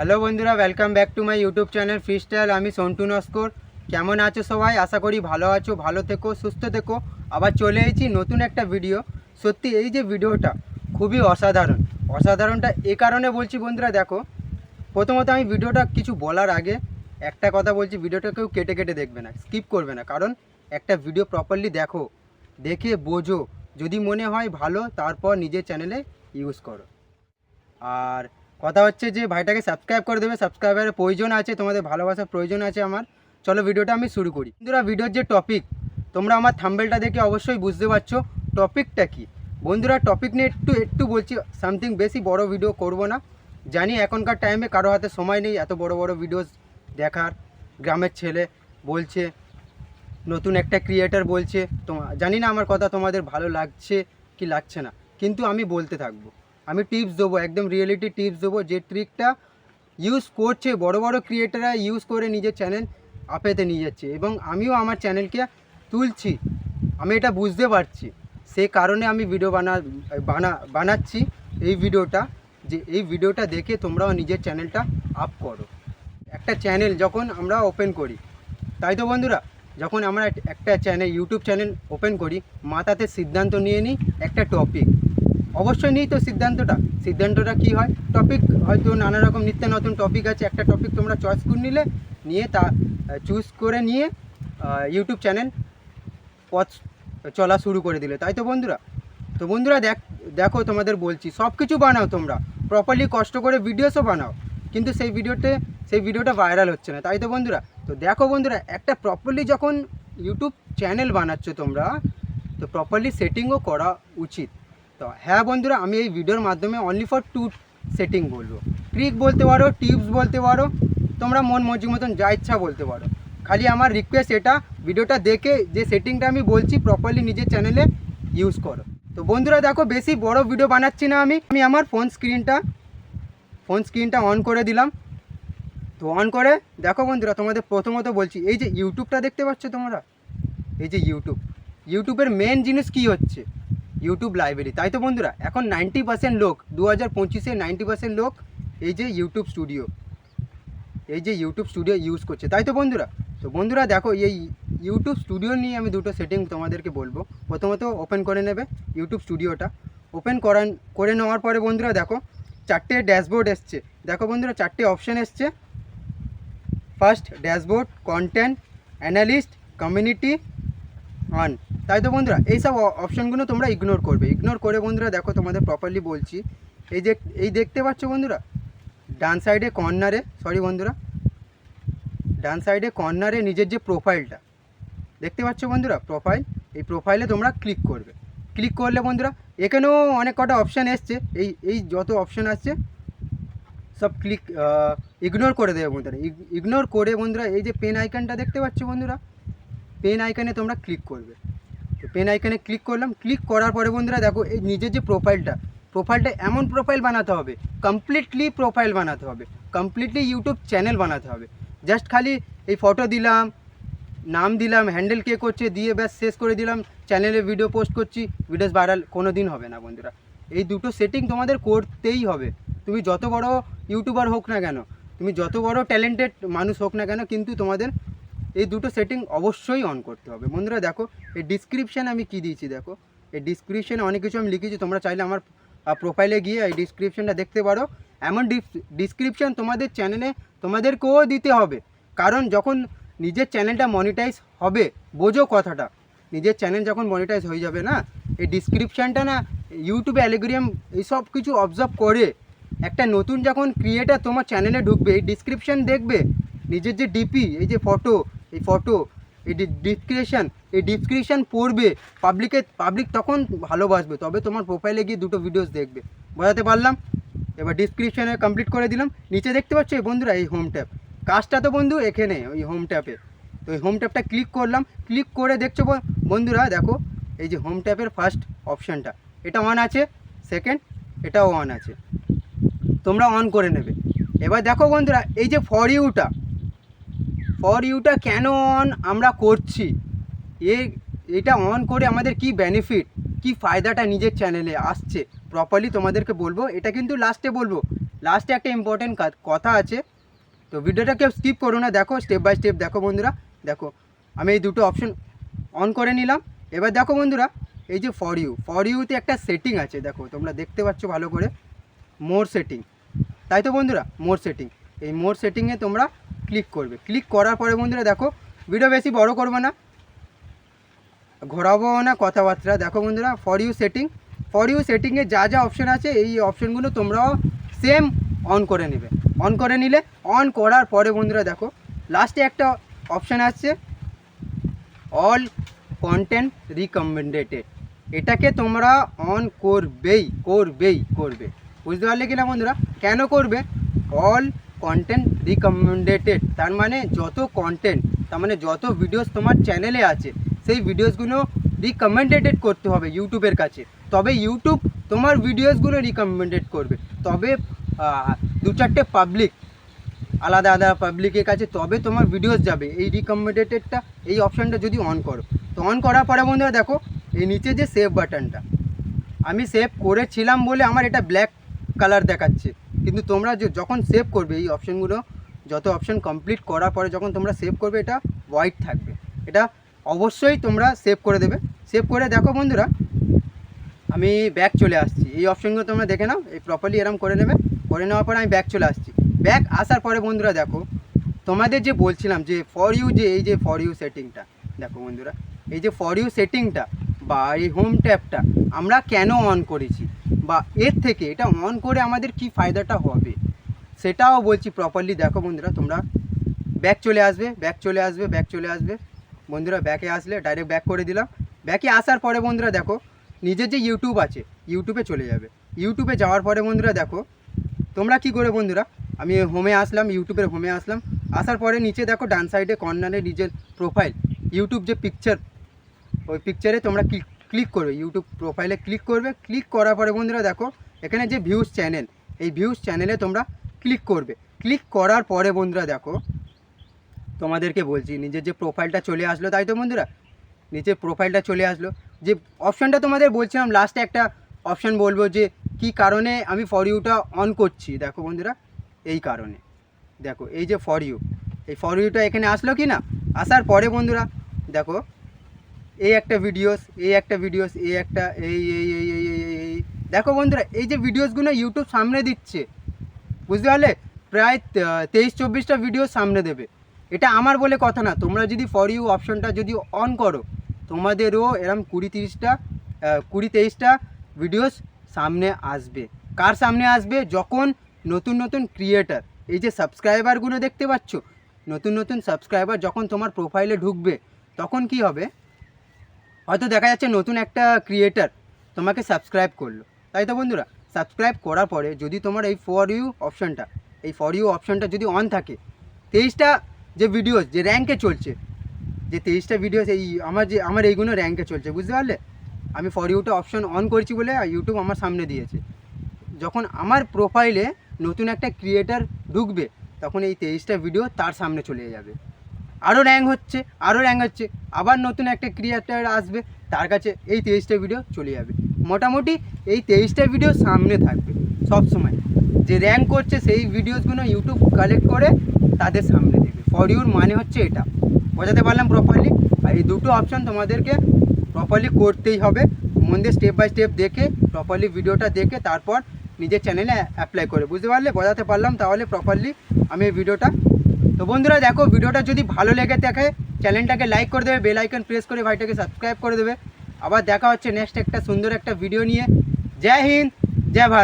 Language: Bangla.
হ্যালো বন্ধুরা, welcome back to my YouTube channel freestyle. আমি সন্টু নস্কর। কেমন আছো সবাই? আশা করি ভালো আছো, ভালো থেকো, সুস্থ থেকো। আবার চলে এসেছি নতুন একটা ভিডিও। সত্যি এই যে ভিডিওটা খুবই অসাধারণটা এ কারণে বলছি বন্ধুরা, দেখো প্রথমত আমি ভিডিওটা কিছু বলার আগে একটা কথা বলছি, ভিডিওটা কেউ কেটে কেটে দেখবে না, স্কিপ করবে না। কারণ একটা ভিডিও প্রপারলি দেখো, দেখে বোঝো, যদি মনে হয় ভালো তারপর নিজের চ্যানেলে ইউজ করো। আর কথা হচ্ছে যে ভাইটাকে সাবস্ক্রাইব করে দেবে, সাবস্ক্রাইবারের প্রয়োজন আছে, তোমাদের ভালোবাসার প্রয়োজন আছে আমার। চলো ভিডিওটা আমি শুরু করি। বন্ধুরা, ভিডিওর যে টপিক, তোমরা আমার থাম্বনেলটা দেখে অবশ্যই বুঝতে পারছো টপিকটা কি। বন্ধুরা, টপিক নিয়ে একটু বলছি, সামথিং বেশি বড় ভিডিও করব না। জানি এখনকার টাইমে কারো হাতে সময় নেই এত বড় বড় ভিডিওস দেখার। গ্রামের ছেলে বলছে, নতুন একটা ক্রিয়েটার বলছে, জানি না আমার কথা তোমাদের ভালো লাগছে কি লাগছে না, কিন্তু আমি বলতে থাকবো। আমি টিপস দেবো, একদম রিয়েলিটি টিপস দেবো, যে ট্রিকটা ইউজ করছে বড় বড় ক্রিয়েটাররা, ইউজ করে নিজের চ্যানেল আপেতে নিয়ে যাচ্ছে, এবং আমিও আমার চ্যানেলকে তুলছি। আমি এটা বুঝতে পারছি, সে কারণে আমি ভিডিও বানাচ্ছি এই ভিডিওটা, যে এই ভিডিওটা দেখে তোমরাও নিজের চ্যানেলটা আপ করো। একটা চ্যানেল যখন আমরা ওপেন করি, তাই তো বন্ধুরা, যখন আমরা একটা চ্যানেল, ইউটিউব চ্যানেল ওপেন করি, মাথাতে সিদ্ধান্ত নিয়ে নিই একটা টপিক। অবশ্যই নিই তো সিদ্ধান্তটা কী হয়, টপিক হয়তো নানা রকম নিত্য নতুন টপিক আছে, একটা টপিক তোমরা চয়েস করে নিয়ে তা চুজ করে নিয়ে ইউটিউব চ্যানেল পথ চলা শুরু করে দিলে, তাই তো বন্ধুরা। তো বন্ধুরা, দেখো তোমাদের বলছি, সব কিছু বানাও তোমরা, প্রপারলি কষ্ট করে ভিডিওসও বানাও, কিন্তু সেই ভিডিওটা ভাইরাল হচ্ছে না, তাই তো বন্ধুরা। তো দেখো বন্ধুরা, একটা প্রপারলি যখন ইউটিউব চ্যানেল বানাচ্ছ তোমরা, তো প্রপারলি সেটিংও করা উচিত। তো হ্যাঁ বন্ধুরা, আমি এই ভিডিওর মাধ্যমে অনলি ফর 2 সেটিং বলবো। ট্রিক বলতে পারো, টিপস বলতে পারো, তোমরা মন মর্জি মতন যা ইচ্ছা বলতে পারো। খালি আমার রিকোয়েস্ট এটা, ভিডিওটা দেখে যে সেটিংটা আমি বলছি প্রপারলি নিজের চ্যানেলে ইউজ করো। তো বন্ধুরা দেখো, বেশি বড় ভিডিও বানাচ্ছি না, আমি আমার ফোন স্ক্রিনটা অন করে দিলাম। তো অন করে দেখো বন্ধুরা, তোমাদের প্রথমত বলছি, এই যে ইউটিউবটা দেখতে পাচ্ছ তোমরা, এই যে ইউটিউবের মেন জিনিস কি হচ্ছে, ইউটিউব লাইব্রেরি, তাই তো বন্ধুরা। এখন 90% লোক, 2025-এ 90% লোক এই যে ইউটিউব স্টুডিও ইউজ করছে, তাই তো বন্ধুরা। তো বন্ধুরা দেখো, এই ইউটিউব স্টুডিও নিয়ে আমি দুটো সেটিং তোমাদেরকে বলবো। প্রথমত ওপেন করে নেবে ইউটিউব স্টুডিওটা। ওপেন করে নেওয়ার পরে বন্ধুরা দেখো, 4টে ড্যাশবোর্ড এসছে। দেখো বন্ধুরা, 4টে অপশান এসছে। First dashboard, content, analyst, community, on, তাই তো বন্ধুরা। এইসব অপশানগুলো তোমরা ইগনোর করে বন্ধুরা দেখো, তোমাদের প্রপারলি বলছি, এই দেখতে পাচ্ছ বন্ধুরা, ডান সাইডে কর্নারে নিজের যে প্রোফাইলটা দেখতে পাচ্ছ বন্ধুরা, এই প্রোফাইলে তোমরা ক্লিক করলে বন্ধুরা, এখানেও অনেক কটা অপশান এসছে। এই যত অপশান আসছে সব ইগনোর করে দেবে বন্ধুরা। ইগনোর করে বন্ধুরা, এই যে পেন আইকনটা দেখতে পাচ্ছ বন্ধুরা, পেন আইকনে তোমরা ক্লিক করবে। তো পেন আইকনে ক্লিক করলাম। ক্লিক করার পরে বন্ধুরা দেখো, এই নিজের যে প্রোফাইলটা এমন প্রোফাইল বানাতে হবে, কমপ্লিটলি ইউটিউব চ্যানেল বানাতে হবে। জাস্ট খালি এই ফটো দিলাম, নাম দিলাম, হ্যান্ডেল কে করছে দিয়ে ব্যাস শেষ করে দিলাম, চ্যানেলে ভিডিও পোস্ট করছি, ভিডিওস ভাইরাল কোনো দিন হবে না বন্ধুরা। এই দুটো সেটিং তোমাদের করতেই হবে। তুমি যত বড় ইউটিউবার হোক না কেন, তুমি যত বড় ট্যালেন্টেড মানুষ হোক না কেন, কিন্তু তোমাদের এই দুটো সেটিং অবশ্যই অন করতে হবে বন্ধুরা। দেখো, এই ডিসক্রিপশানে আমি কি দিয়েছি, দেখো এই ডিসক্রিপশানে অনেক কিছু আমি লিখেছি, তোমরা চাইলে আমার প্রোফাইলে গিয়ে এই ডিসক্রিপশানটা দেখতে পারো। এমন ডিসক্রিপশান তোমাদের চ্যানেলে তোমাদেরকেও দিতে হবে, কারণ যখন নিজের চ্যানেলটা মনিটাইজ হবে, বোঝো কথাটা, নিজের চ্যানেল যখন মনিটাইজ হয়ে যাবে না, এই ডিসক্রিপশানটা না, ইউটিউবে অ্যালগরিদম এইসব কিছু অবজার্ভ করে, একটা নতুন যখন ক্রিয়েটার তোমার চ্যানেলে ঢুকবে, এই ডিসক্রিপশান দেখবে, নিজের যে ডিপি, এই যে ফটো, এই ডিসক্রিপশান পড়বে, পাবলিক তখন ভালোবাসবে, তবে তোমার প্রোফাইলে গিয়ে দুটো ভিডিওস দেখবে। বোঝাতে পারলাম? এবার ডিসক্রিপশানে কমপ্লিট করে দিলাম। নিচে দেখতে পাচ্ছ এই বন্ধুরা, এই হোম ট্যাব, কাজটা তো বন্ধু এখানে ওই হোম ট্যাবে। তো এই হোম ট্যাবটা ক্লিক করলাম। ক্লিক করে দেখছো বন্ধুরা দেখো, এই যে হোম ট্যাবের ফার্স্ট অপশানটা, এটা অন আছে, সেকেন্ড এটাও অন আছে, তোমরা অন করে নেবে। এবার দেখো বন্ধুরা, এই যে ফর ইউটা কেন অন আমরা করছি, এটা অন করে আমাদের কি বেনিফিট, কি ফায়দাটা নিজের চ্যানেলে আসছে, প্রপারলি তোমাদেরকে বলবো। এটা কিন্তু লাস্টে বলবো, লাস্টে একটা ইম্পর্টেন্ট কথা আছে, তো ভিডিওটা কেউ স্কিপ করো না, দেখো স্টেপ বাই স্টেপ দেখো বন্ধুরা। দেখো আমি এই দুটো অপশন অন করে নিলাম। এবার দেখো বন্ধুরা, এই যে ফর ইউতে একটা সেটিং আছে, দেখো তোমরা দেখতে পাচ্ছ ভালো করে, মোর সেটিং, তাই তো বন্ধুরা, মোর সেটিং। এই মোর সেটিংয়ে তোমরা ক্লিক করবে। ক্লিক করার পরে বন্ধুরা দেখো, ভিডিও বেশি বড় করবে না, ঘোরাবো না কথাবার্তা। দেখো বন্ধুরা, ফর ইউ সেটিংয়ে যা যা অপশান আছে এই অপশানগুলো তোমরাও সেম অন করে নেবে। অন করে নিলে, অন করার পরে বন্ধুরা দেখো লাস্টে একটা অপশান আসছে অল কন্টেন্ট রিকমেন্ডেড, এটাকে তোমরা অন করবে। বুঝতে পারলে কি না বন্ধুরা? কেন করবে? অল কন্টেন্ট রিকমেন্ডেড, তার মানে যত কন্টেন্ট, তার মানে যত ভিডিওস তোমার চ্যানেলে আছে সেই ভিডিওসগুলো রিকমেন্ডেড করতে হবে ইউটিউবের কাছে, তবে ইউটিউব তোমার ভিডিওসগুলো রিকমেন্ডেড করবে। তবে 2-4টে পাবলিক, আলাদা পাবলিকের কাছে তবে তোমার ভিডিওস যাবে এই রিকমেন্ডেডটা, এই অপশানটা যদি অন করো। তো অন করার পরে বন্ধুরা দেখো এই নিচে যে সেভ বাটনটা, আমি সেভ করেছিলাম বলে আমার এটা ব্ল্যাক কালার দেখাচ্ছে, কিন্তু তোমরা যখন সেভ করবে এই অপশানগুলো, যত অপশান কমপ্লিট করার পরে যখন তোমরা সেভ করবে এটা হোয়াইট থাকবে। এটা অবশ্যই তোমরা সেভ করে দেবে। সেভ করে দেখো বন্ধুরা, আমি ব্যাক চলে আসছি। এই অপশানগুলো তোমরা দেখে নাও, এই প্রপারলি এরম করে নেবে। করে নেওয়ার পরে আমি ব্যাক চলে আসছি। ব্যাক আসার পরে বন্ধুরা দেখো, তোমাদের যে বলছিলাম যে ফর ইউ, যে এই যে ফর ইউ সেটিংটা, দেখো বন্ধুরা এই যে ফর ইউ সেটিংটা বা এই হোম ট্যাবটা আমরা কেন অন করেছি, বা এর থেকে এটা অন করে আমাদের কি ফায়দাটা হবে সেটাও বলছি প্রপারলি। দেখো বন্ধুরা, তোমরা ব্যাক চলে আসবে বন্ধুরা। ব্যাকে আসলে ডাইরেক্ট ব্যাক করে দিলাম। ব্যাকে আসার পরে বন্ধুরা দেখো, নিজের যে ইউটিউব আছে ইউটিউবে চলে যাবে। ইউটিউবে যাওয়ার পরে বন্ধুরা দেখো তোমরা কি করে বন্ধুরা, আমি হোমে আসলাম, ইউটিউবের হোমে আসলাম। আসার পরে নিচে দেখো ডান সাইডে কর্নারে নিজের প্রোফাইল, ইউটিউব যে পিকচার, ওই পিকচারে তোমরা ক্লিক করবে, ইউটিউব প্রোফাইলে ক্লিক করবে। ক্লিক করার পরে বন্ধুরা দেখো এখানে যে ভিউজ চ্যানেল, এই ভিউজ চ্যানেলে তোমরা ক্লিক করবে। ক্লিক করার পরে বন্ধুরা দেখো তোমাদেরকে বলছি, নিজের যে প্রোফাইলটা চলে আসলো, তাই তো বন্ধুরা, নিচে প্রোফাইলটা চলে আসলো। যে অপশানটা তোমাদের বলছিলাম লাস্টে একটা অপশান বলবো যে কি কারণে আমি ফর ইউটা অন করছি, দেখো বন্ধুরা এই কারণে। দেখো এই যে ফর ইউ, এই ফর ইউটা এখানে আসলো কি না, আসার পরে বন্ধুরা দেখো এই একটা ভিডিওস, এই দেখো বন্ধুরা এই যে ভিডিওসগুলো ইউটিউব সামনে দিচ্ছে, বুঝতে পারলে, প্রায় 23-24টা ভিডিও সামনে দেবে। এটা আমার বলে কথা না, তোমরা যদি ফর ইউ অপশানটা যদি অন করো তোমাদেরও এরম 20-23টা ভিডিওস সামনে আসবে। কার সামনে আসবে? যখন নতুন ক্রিয়েটার, এই যে সাবস্ক্রাইবারগুলো দেখতে পাচ্ছ, নতুন সাবস্ক্রাইবার যখন তোমার প্রোফাইলে ঢুকবে তখন কি হবে, হয়তো দেখা যাচ্ছে নতুন একটা ক্রিয়েটার তোমাকে সাবস্ক্রাইব করলো, তাই তো বন্ধুরা। সাবস্ক্রাইব করার পরে যদি তোমার এই ফর ইউ অপশানটা যদি অন থাকে, 23টা যে ভিডিওস যে র্যাঙ্কে চলছে, যে 23টা ভিডিওস এই আমার এইগুলো র্যাঙ্কে চলছে, বুঝতে পারলে। আমি ফর ইউটা অপশান অন করেছি বলে ইউটিউব আমার সামনে দিয়েছে। যখন আমার প্রোফাইলে নতুন একটা ক্রিয়েটার ঢুকবে তখন এই 23টা ভিডিও তার সামনে চলে যাবে, আরও র্যাঙ্ক হচ্ছে, আবার নতুন একটা ক্রিয়েটার আসবে, তার কাছে এই 23টা ভিডিও চলে যাবে। মোটামুটি এই 23টা ভিডিও সামনে থাকবে সব সময়। যে র্যাঙ্ক করছে সেই ভিডিওসগুলো ইউটিউব কালেক্ট করে তাদের সামনে দেবে। ফর ইউর মানে হচ্ছে এটা, বোঝাতে পারলাম প্রপারলি। আর এই দুটো অপশান তোমাদেরকে প্রপারলি করতেই হবে, মন দিয়ে স্টেপ বাই স্টেপ দেখে, প্রপারলি ভিডিওটা দেখে তারপর নিজের চ্যানেলে অ্যাপ্লাই করে, বুঝতে পারলে, বোঝাতে পারলাম তাহলে প্রপারলি আমি এই ভিডিওটা। তো বন্ধুরা দেখো, ভিডিওটা যদি ভালো লেগে থাকে চ্যানেলটাকে লাইক করে দেবে, বেল আইকন প্রেস করে ভাইটাকে সাবস্ক্রাইব করে দেবে। আবার দেখা হচ্ছে নেক্সট একটা সুন্দর একটা ভিডিও নিয়ে। জয় হিন্দ, জয় ভারত।